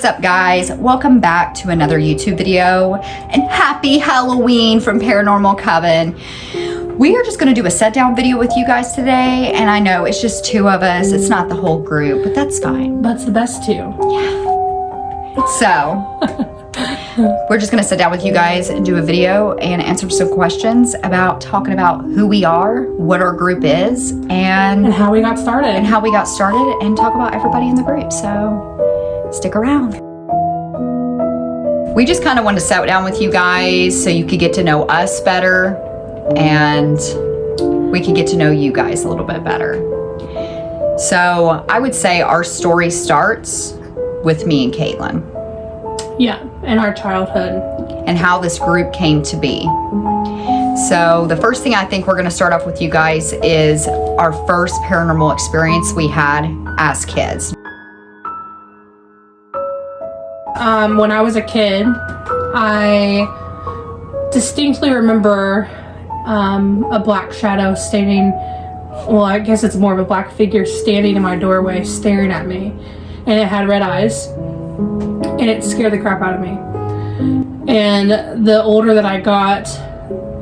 up, guys? Welcome back to another YouTube video, and happy Halloween from Paranormal Coven. We are just going to do a set down video with you guys today, and I know it's just two of us. It's not the whole group, but that's fine. That's the best too. Yeah. So, we're just going to sit down with you guys and do a video and answer some questions about talking about who we are, what our group is, and how we got started. And talk about everybody in the group. So, stick around. We just kind of wanted to sit down with you guys so you could get to know us better and we could get to know you guys a little bit better. So, I would say our story starts with me and Katelyn. Yeah, and our childhood. And how this group came to be. So the first thing I think we're going to start off with you guys is our first paranormal experience we had as kids. When I was a kid, I distinctly remember a black shadow standing, well, I guess it's more of a black figure standing in my doorway staring at me. And it had red eyes. And it scared the crap out of me. And the older that I got,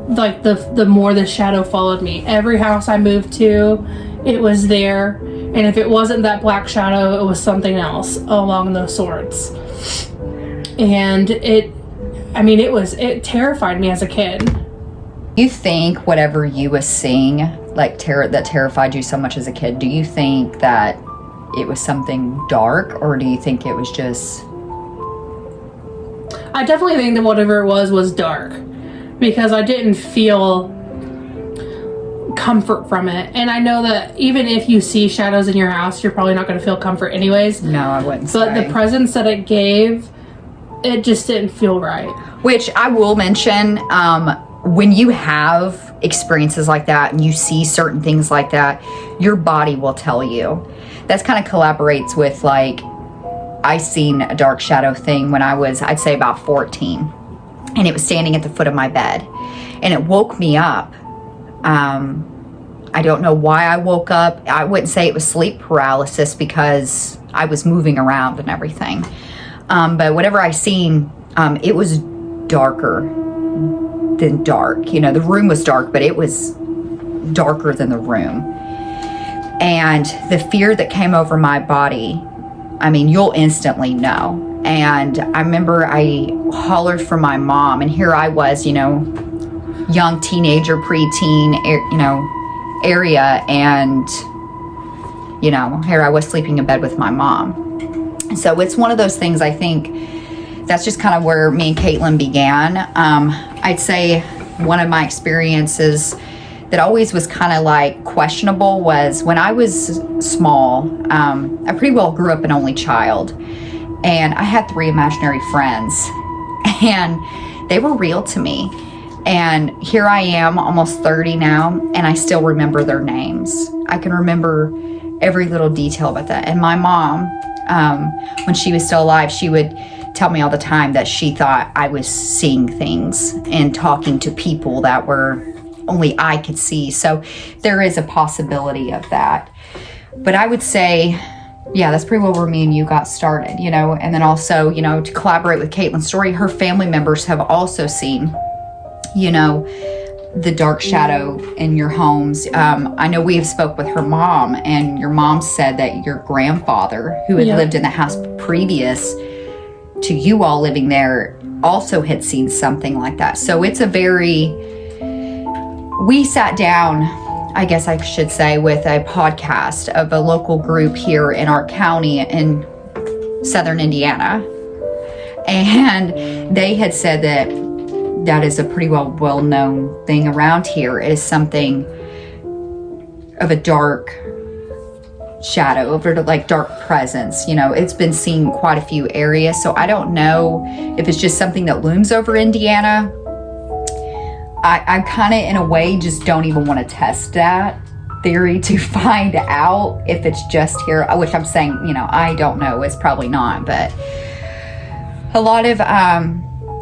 like the more the shadow followed me. Every house I moved to, it was there. And if it wasn't that black shadow, it was something else along those sorts. And it terrified me as a kid. You think whatever you was seeing, like that terrified you so much as a kid, do you think that it was something dark, or do you think it was just... I definitely think that whatever it was dark, because I didn't feel comfort from it. And I know that even if you see shadows in your house, you're probably not going to feel comfort anyways. No, I wouldn't But say. The presence that it gave, it just didn't feel right. Which I will mention, when you have experiences like that and you see certain things like that, your body will tell you. That's kind of collaborates with, like, I seen a dark shadow thing when I was, I'd say about 14. And it was standing at the foot of my bed. And it woke me up. I don't know why I woke up. I wouldn't say it was sleep paralysis because I was moving around and everything. But whatever I seen, it was darker than dark. You know, the room was dark, but it was darker than the room. And the fear that came over my body, I mean, you'll instantly know. And I remember I hollered for my mom, and here I was, you know, young teenager, preteen, area, and, you know, here I was sleeping in bed with my mom. So it's one of those things, I think, that's just kind of where me and Katelyn began. I'd say one of my experiences that always was kind of like questionable was when I was small. I pretty well grew up an only child, and I had 3 imaginary friends, and they were real to me. And here I am, almost 30 now, and I still remember their names. I can remember every little detail about that. And my mom, when she was still alive, she would tell me all the time that she thought I was seeing things and talking to people that were only I could see. So there is a possibility of that. But I would say, yeah, that's pretty well where me and you got started, you know. And then also, you know, to collaborate with Katelyn's story, her family members have also seen, you know, the dark shadow in your homes. I know we have spoke with her mom, and your mom said that your grandfather, who had lived in the house previous to you all living there, also had seen something like that. So it's a very... We sat down, I guess I should say, with a podcast of a local group here in our county in southern Indiana. And they had said that that is a pretty well-known thing around here, is something of a dark shadow, over like dark presence. You know, it's been seen in quite a few areas. So I don't know if it's just something that looms over Indiana. I kind of, in a way, just don't even want to test that theory to find out if it's just here, which I'm saying, you know, I don't know. It's probably not, but a lot of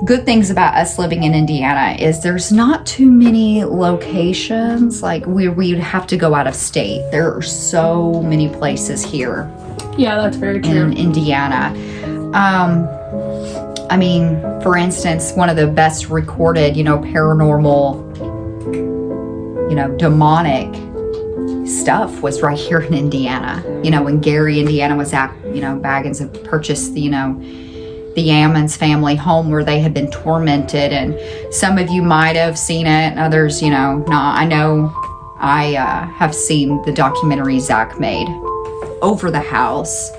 good things about us living in Indiana is there's not too many locations. Like we'd have to go out of state. There are so many places here. Yeah, that's very true. In Indiana. I mean, for instance, one of the best recorded, paranormal, demonic stuff was right here in Indiana. When Gary, Indiana was at, Baggins had purchased the Ammons family home where they had been tormented, and some of you might have seen it, and others, not. I know I have seen the documentary Zach made over the house,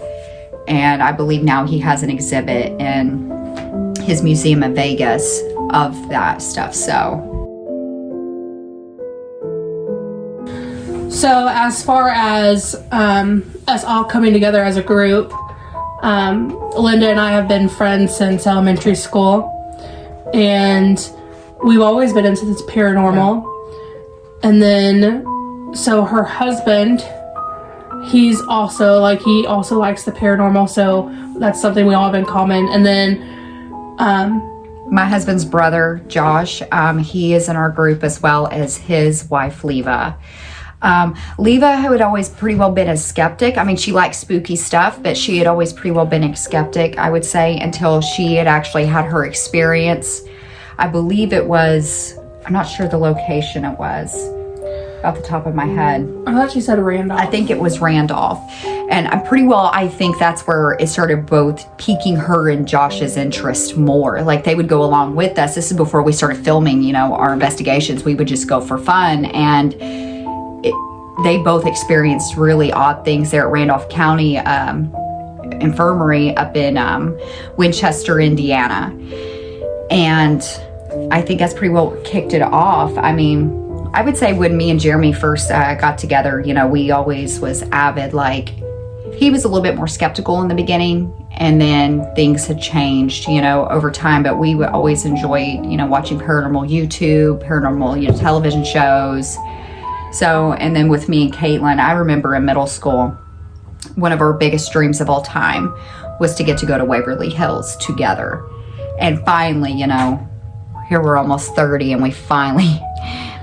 and I believe now he has an exhibit in his museum in Vegas of that stuff. So as far as us all coming together as a group, Linda and I have been friends since elementary school, and we've always been into this paranormal. And then, so her husband, he also likes the paranormal, so that's something we all have in common. And then, my husband's brother, Josh, he is in our group, as well as his wife, Leva. Leva had always pretty well been a skeptic. I mean, she likes spooky stuff, but she had always pretty well been a skeptic, I would say, until she had actually had her experience. I believe it was, I'm not sure the location it was off the top of my head. I thought she said Randolph. I think it was Randolph. And I think that's where it started both piquing her and Josh's interest more. Like, they would go along with us. This is before we started filming, our investigations. We would just go for fun. And they both experienced really odd things there at Randolph County Infirmary up in Winchester, Indiana. And I think that's pretty well kicked it off. I mean, I would say when me and Jeremy first got together, we always was avid. Like, he was a little bit more skeptical in the beginning, and then things had changed, over time. But we would always enjoy, watching paranormal YouTube, paranormal, television shows. So, and then with me and Katelyn, I remember in middle school, one of our biggest dreams of all time was to get to go to Waverly Hills together. And finally, here we're almost 30, and we finally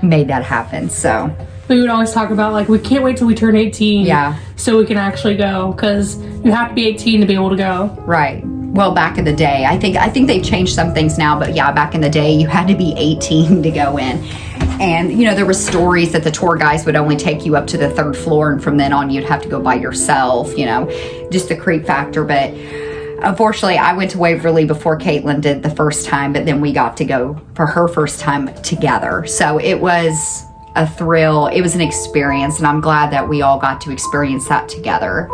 made that happen. So we would always talk about, like, we can't wait till we turn 18 so we can actually go, because you have to be 18 to be able to go. Right. Well, back in the day, I think they've changed some things now, but yeah, back in the day, you had to be 18 to go in. And, there were stories that the tour guys would only take you up to the 3rd floor, and from then on, you'd have to go by yourself, just the creep factor. But unfortunately, I went to Waverly before Katelyn did the first time, but then we got to go for her first time together. So it was a thrill. It was an experience, and I'm glad that we all got to experience that together.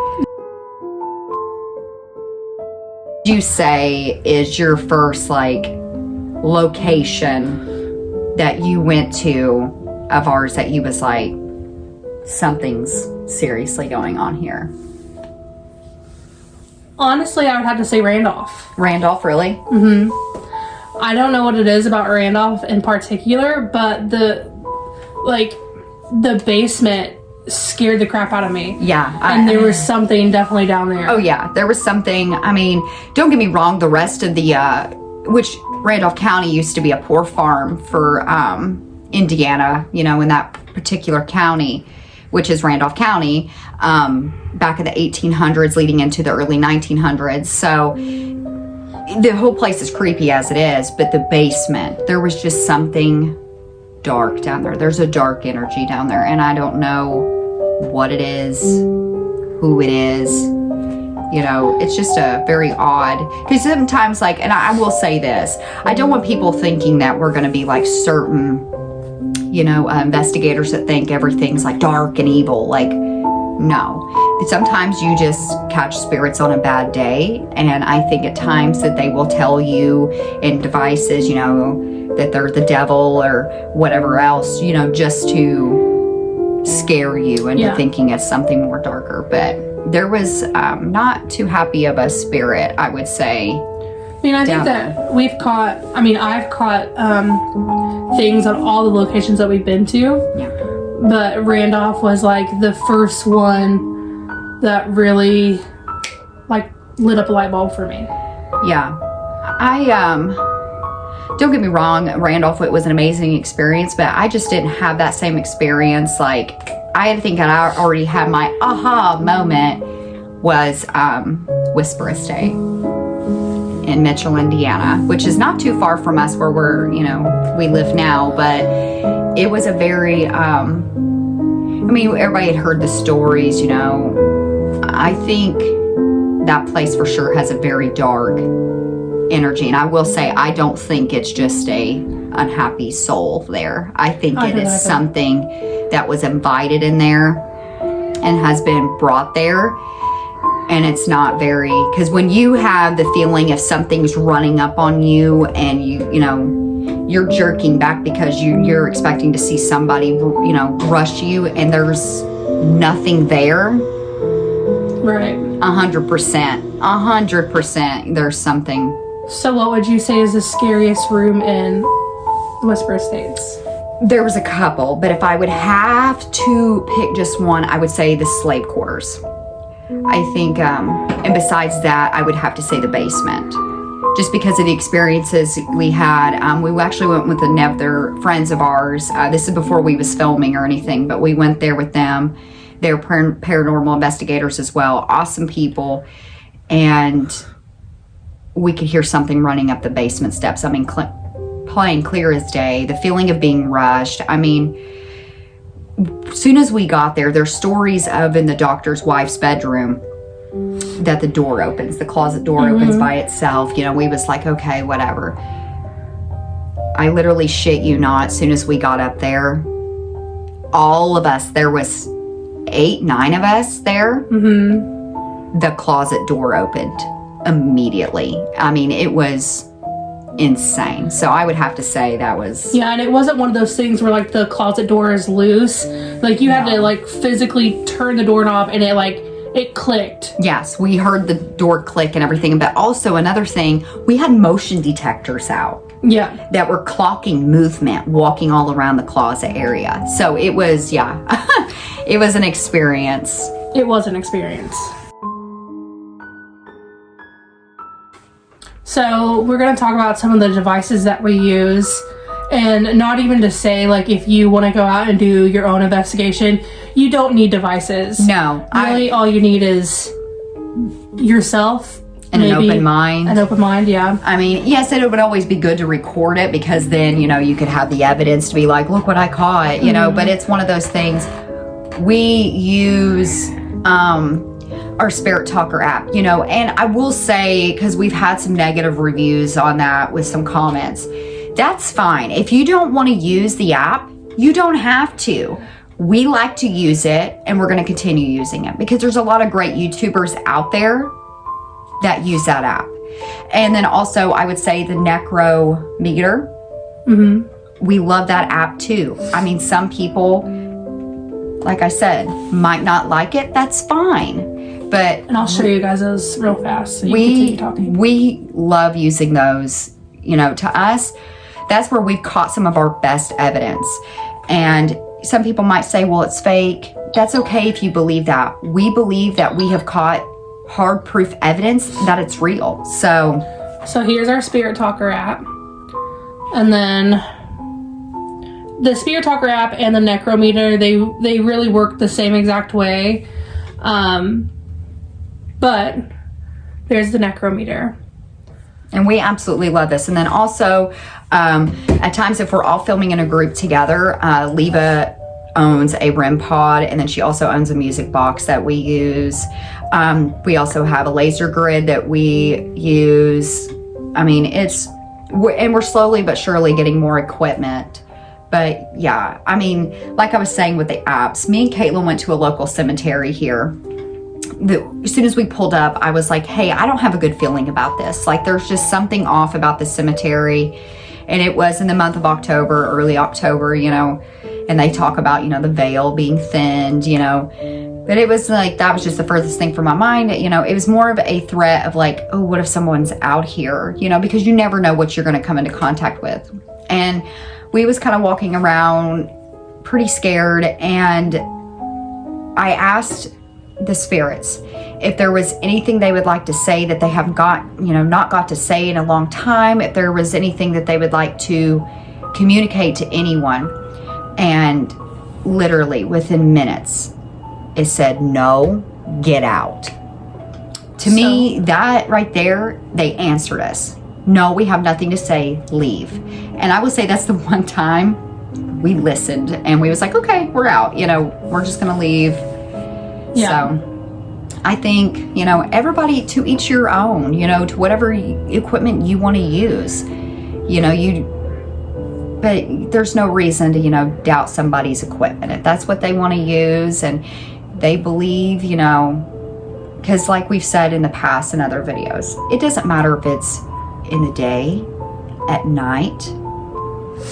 You say is your first location that you went to of ours that you was like, something's seriously going on here? Honestly, I would have to say Randolph. Randolph, really? Mm-hmm. I don't know what it is about Randolph in particular, but the basement scared the crap out of me. Yeah. And there was something definitely down there. Oh, yeah. There was something. I mean, don't get me wrong, the rest of the, which Randolph County used to be a poor farm for Indiana, in that particular county, which is Randolph County, back in the 1800s leading into the early 1900s. So the whole place is creepy as it is, but the basement, there was just something dark down there. There's a dark energy down there, and I don't know what it is, who it is. It's just a very odd, because sometimes, and I will say this, I don't want people thinking that we're going to be like certain, investigators that think everything's like dark and evil. No. Sometimes you just catch spirits on a bad day, and I think at times that they will tell you in devices, that they're the devil or whatever else, just to scare you into thinking it's something more darker. But there was not too happy of a spirit, I would say. I mean, I think that I've caught things on all the locations that we've been to. Yeah. But Randolph was the first one that really lit up a light bulb for me. Yeah. Don't get me wrong, Randolph, it was an amazing experience, but I just didn't have that same experience. I think I already had my aha moment was Whisper Estate. in Mitchell, Indiana, which is not too far from us where we live now, but it was a very, everybody had heard the stories, I think that place for sure has a very dark energy. And I will say, I don't think it's just a unhappy soul there. I think it is something that was invited in there and has been brought there. And it's not very, because when you have the feeling if something's running up on you and you're jerking back because you're expecting to see somebody, rush you, and there's nothing there. Right. 100%. There's something. So what would you say is the scariest room in Whisper Estates? There was a couple, but if I would have to pick just one, I would say the slave quarters. I think, and besides that, I would have to say the basement. Just because of the experiences we had. We actually went with another friends of ours. This is before we was filming or anything, but we went there with them. They're paranormal investigators as well. Awesome people. And we could hear something running up the basement steps. Plain clear as day. The feeling of being rushed. As soon as we got there, there's stories of in the doctor's wife's bedroom that the door opens, the closet door opens by itself. We was like, okay, whatever. I literally shit you not, as soon as we got up there, all of us, there was 8, 9 of us there, the closet door opened immediately. It was insane. So I would have to say that was... Yeah, and it wasn't one of those things where the closet door is loose. You had to physically turn the doorknob and it clicked. Yes, we heard the door click and everything. But also another thing, we had motion detectors out. Yeah. That were clocking movement, walking all around the closet area. So it was, it was an experience. It was an experience. So we're going to talk about some of the devices that we use, and not even to say if you want to go out and do your own investigation, you don't need devices. No. Really, all you need is yourself. And an open mind. An open mind, yeah. Yes, it would always be good to record it because then, you could have the evidence to be like, look what I caught, but it's one of those things. We use, our Spirit Talker app, and I will say, because we've had some negative reviews on that with some comments, that's fine. If you don't want to use the app, you don't have to. We like to use it, and we're going to continue using it because there's a lot of great YouTubers out there that use that app. And then also, I would say the Necrometer. We love that app too. Some people, like I said, might not like it. That's fine. And I'll show you guys those real fast so you can continue talking. We love using those. To us, that's where we've caught some of our best evidence. And some people might say, well, it's fake. That's okay if you believe that. We believe that we have caught hard proof evidence that it's real. So here's our Spirit Talker app. And then the Spirit Talker app and the Necrometer, they really work the same exact way. But there's the Necrometer. And we absolutely love this. And then also, at times if we're all filming in a group together, Leva owns a REM pod, and then she also owns a music box that we use. We also have a laser grid that we use. We're slowly but surely getting more equipment. But yeah, like I was saying with the apps, me and Katelyn went to a local cemetery here. As soon as we pulled up, I was like, hey, I don't have a good feeling about this. There's just something off about the cemetery. And it was in the month of October, early October, and they talk about, the veil being thinned, But it was that was just the furthest thing from my mind. It was more of a threat of oh, what if someone's out here, because you never know what you're going to come into contact with. And we was kind of walking around pretty scared, and I asked the spirits if there was anything they would like to say that they have not got to say in a long time, if there was anything that they would like to communicate to anyone. And literally within minutes it said, no, get out. To me, that right there, they answered us. No, we have nothing to say, leave. And I would say that's the one time we listened and we was like, okay, we're out, we're just gonna leave. Yeah. So I think, everybody to each your own, to whatever equipment you want to use, but there's no reason to, doubt somebody's equipment. If that's what they want to use and they believe, because like we've said in the past in other videos, it doesn't matter if it's in the day, at night,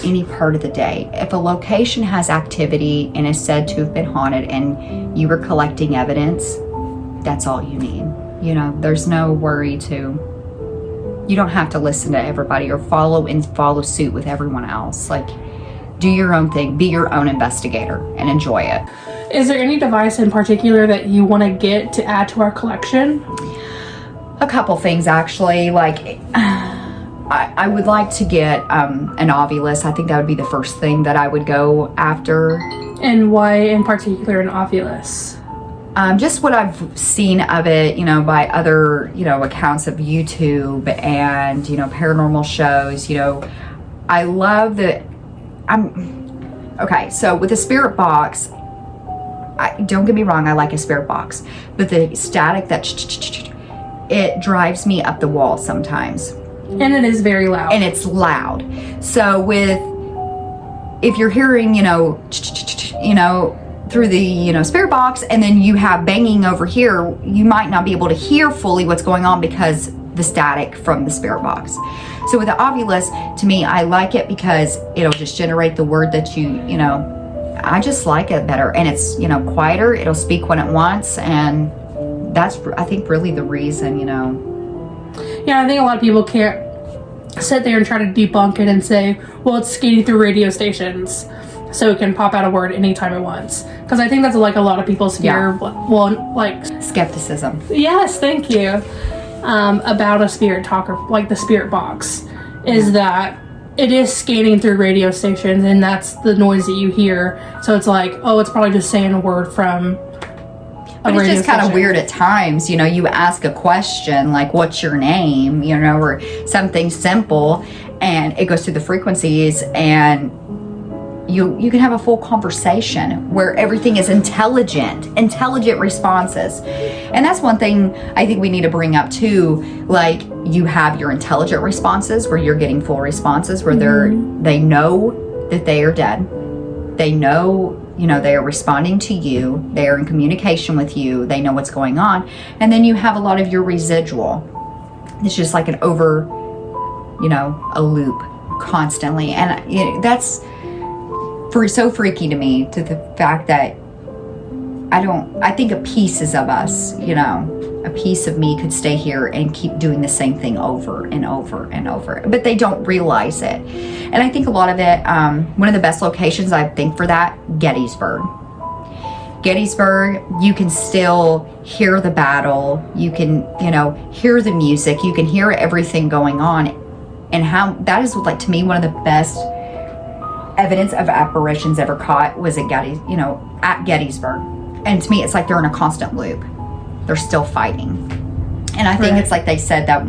any part of the day. If a location has activity and is said to have been haunted and you were collecting evidence, that's all you need. There's no worry you don't have to listen to everybody or follow suit with everyone else. Like, do your own thing, be your own investigator and enjoy it. Is there any device in particular that you want to get to add to our collection? A couple things actually, like I would like to get an Ovilus. I think that would be the first thing that I would go after. And why in particular an Ovilus? Just what I've seen of it, by other, accounts of YouTube and, paranormal shows, I love that okay, so with a spirit box, don't get me wrong, I like a spirit box, but the static it drives me up the wall sometimes. And it is very loud. And it's loud. So if you're hearing, through the, spirit box, and then you have banging over here, you might not be able to hear fully what's going on because the static from the spirit box. So with the Ovilus, to me, I like it because it'll just generate the word that I just like it better. And it's, quieter. It'll speak when it wants. And that's, I think, really the reason, Yeah, I think a lot of people can't sit there and try to debunk it and say, well, it's skating through radio stations, so it can pop out a word anytime it wants. Because I think that's like a lot of people's fear. Yeah. Well, like skepticism. Yes, thank you. About a spirit talker, like the spirit box, is that it is scanning through radio stations, and that's the noise that you hear. So it's like, oh, it's probably just saying a word from But it's just kind of weird at times, you ask a question like, what's your name, or something simple, and it goes through the frequencies, and you can have a full conversation where everything is intelligent responses. And that's one thing I think we need to bring up too. Like, you have your intelligent responses where you're getting full responses where they know that they are dead. They know, they are responding to you. They are in communication with you. They know what's going on. And then you have a lot of your residual. It's just like an over, a loop constantly. And that's so freaky to me, to the fact that I think a pieces of us, a piece of me could stay here and keep doing the same thing over and over and over, but they don't realize it. And I think a lot of it, one of the best locations I think for that, Gettysburg, you can still hear the battle. You can, hear the music. You can hear everything going on. And how that is, like, to me, one of the best evidence of apparitions ever caught was at Gettysburg. And to me, it's like they're in a constant loop. They're still fighting. And I think it's like they said that,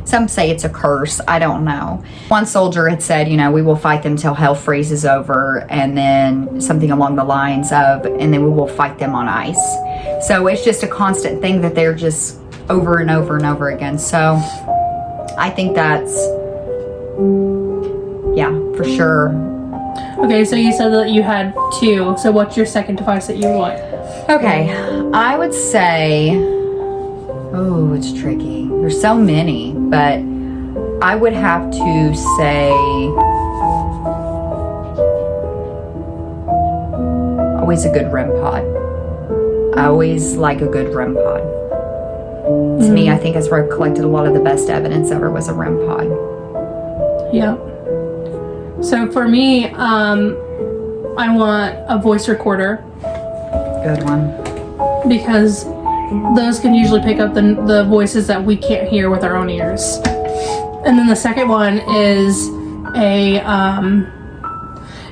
some say it's a curse. I don't know. One soldier had said, we will fight them till hell freezes over, and then something along the lines of, and then we will fight them on ice. So it's just a constant thing that they're just over and over and over again. So I think that's, yeah, for sure. Okay, so you said that you had 2. So what's your second device that you want? Okay, I would say, oh, it's tricky. There's so many, but I would have to say, always a good REM pod. I always like a good REM pod. To me, I think that's where I've collected a lot of the best evidence ever, was a REM pod. Yeah. So for me, I want a voice recorder. Good one. Because those can usually pick up the voices that we can't hear with our own ears. And then the second one is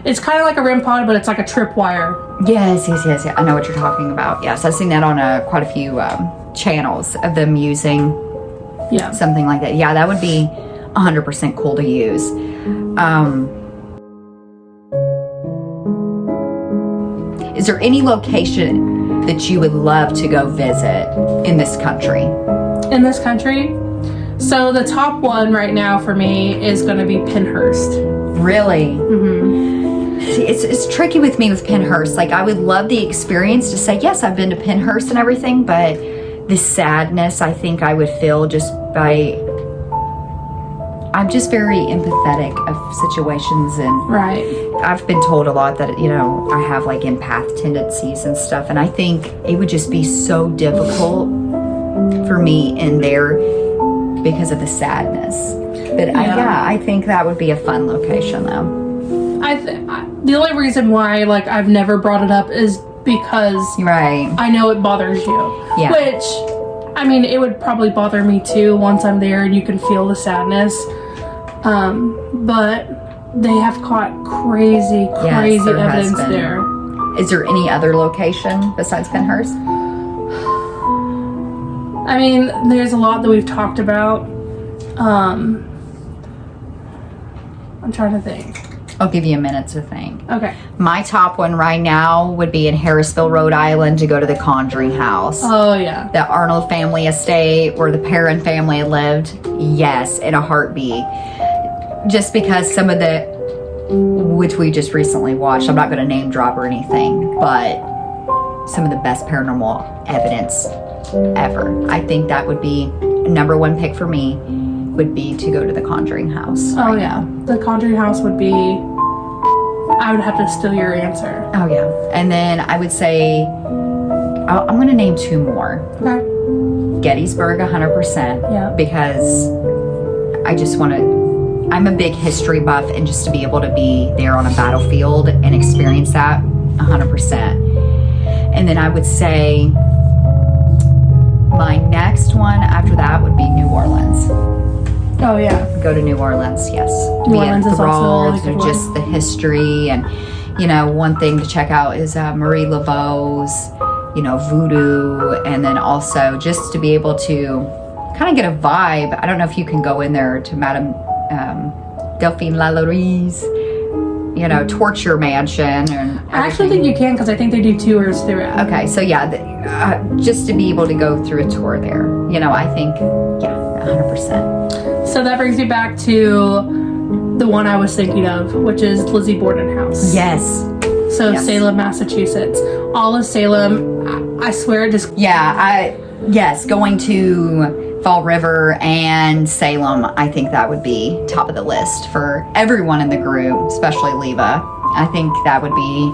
it's kind of like a REM pod, but it's like a tripwire. Yes. I know what you're talking about. Yes, I've seen that on quite a few channels of them using something like that. Yeah, that would be 100% cool to use. Is there any location that you would love to go visit in this country? In this country? So the top one right now for me is going to be Pinehurst. Really? Mm-hmm. See, it's tricky with me with Pinehurst. Like, I would love the experience to say, yes, I've been to Pinehurst and everything, but the sadness I think I would feel just by... I'm just very empathetic of situations, and right. I've been told a lot that, you know, I have like empath tendencies and stuff, and I think it would just be so difficult for me in there because of the sadness. But I think that would be a fun location though. The only reason why like I've never brought it up is because I know it bothers you. Yeah. Which, I mean, it would probably bother me too once I'm there and you can feel the sadness. But they have caught crazy evidence there. Is there any other location besides Pinehurst? I mean, there's a lot that we've talked about. I'm trying to think. I'll give you a minute to think. Okay. My top one right now would be in Harrisville, Rhode Island, to go to the Conjuring House. Oh, yeah. The Arnold family estate where the Perrin family lived. Yes, in a heartbeat. Just because some of the, which we just recently watched, I'm not going to name drop or anything, but some of the best paranormal evidence ever. I think that would be number one pick for me, would be to go to the Conjuring House. Oh, yeah. The Conjuring House would be, I would have to steal your answer. Oh, yeah. And then I would say, I'm going to name two more. Okay. Gettysburg, 100%. Yeah. Because I just want to, I'm a big history buff, and just to be able to be there on a battlefield and experience that, 100%. And then I would say my next one after that would be New Orleans. Oh, yeah. Go to New Orleans, yes. New Orleans is also a really good with just one. the history, and, you know, one thing to check out is Marie Laveau's, you know, voodoo, and then also just to be able to kind of get a vibe. I don't know if you can go in there to Madame Delphine Lalaury's, you know, torture mansion. And I actually think you can, because I think they do tours through it. Okay, so yeah, just to be able to go through a tour there, you know, I think, yeah, 100%. So that brings me back to the one I was thinking of, which is Lizzie Borden House. Yes. So yes. Salem, Massachusetts. All of Salem, I swear it just... Yeah, yes, going to Fall River and Salem, I think that would be top of the list for everyone in the group, especially Leva. I think that would be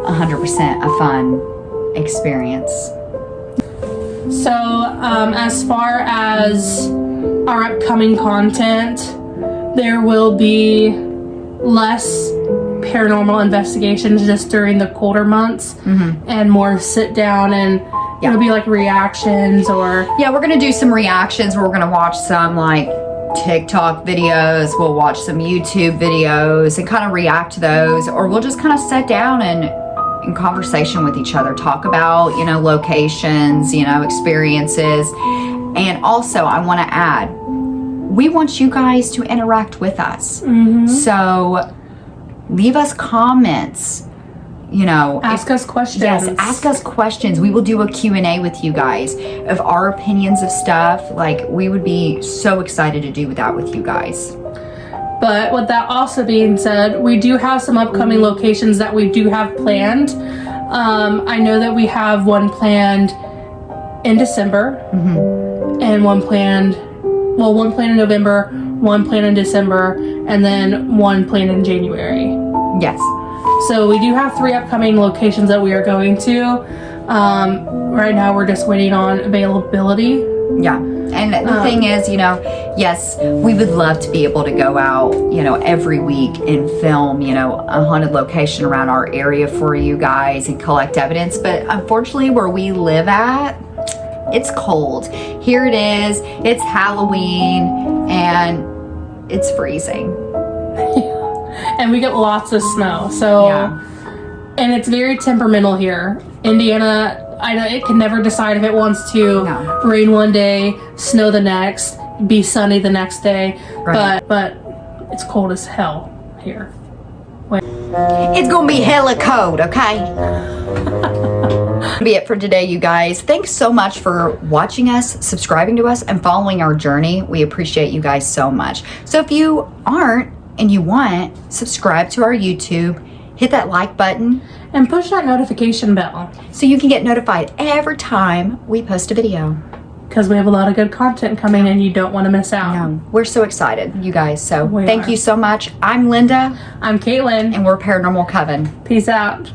100% a fun experience. So, as far as our upcoming content, there will be less paranormal investigations just during the colder months, and more sit down, and it'll be like reactions or... Yeah, we're going to do some reactions. We're going to watch some like TikTok videos. We'll watch some YouTube videos and kind of react to those, or we'll just kind of sit down and in conversation with each other, talk about, you know, locations, you know, experiences. And also, I want to add, we want you guys to interact with us. So leave us comments, you know. Ask us questions. Yes, ask us questions. We will do a Q&A with you guys of our opinions of stuff. Like, we would be so excited to do that with you guys. But with that also being said, we do have some upcoming locations that we do have planned. I know that we have one planned in December, and one planned in November, one planned in December, and then one planned in January. Yes. So we do have 3 upcoming locations that we are going to. Right now we're just waiting on availability. Yeah. And the thing is, you know, yes, we would love to be able to go out, you know, every week and film, you know, a haunted location around our area for you guys and collect evidence. But unfortunately, where we live at, it's cold. Here it is. It's Halloween and it's freezing. And we get lots of snow. So, and it's very temperamental here. Indiana, I know it can never decide if it wants to rain one day, snow the next, be sunny the next day. Right. But it's cold as hell here. It's gonna be hella cold, okay? That'll be it for today, you guys. Thanks so much for watching us, subscribing to us, and following our journey. We appreciate you guys so much. So if you aren't and you want, subscribe to our YouTube, hit that like button, and push that notification bell so you can get notified every time we post a video. Because we have a lot of good content coming and you don't want to miss out. No, we're so excited, you guys. So We thank are. you so much. I'm Linda. I'm Katelyn. And we're Paranormal Coven. Peace out.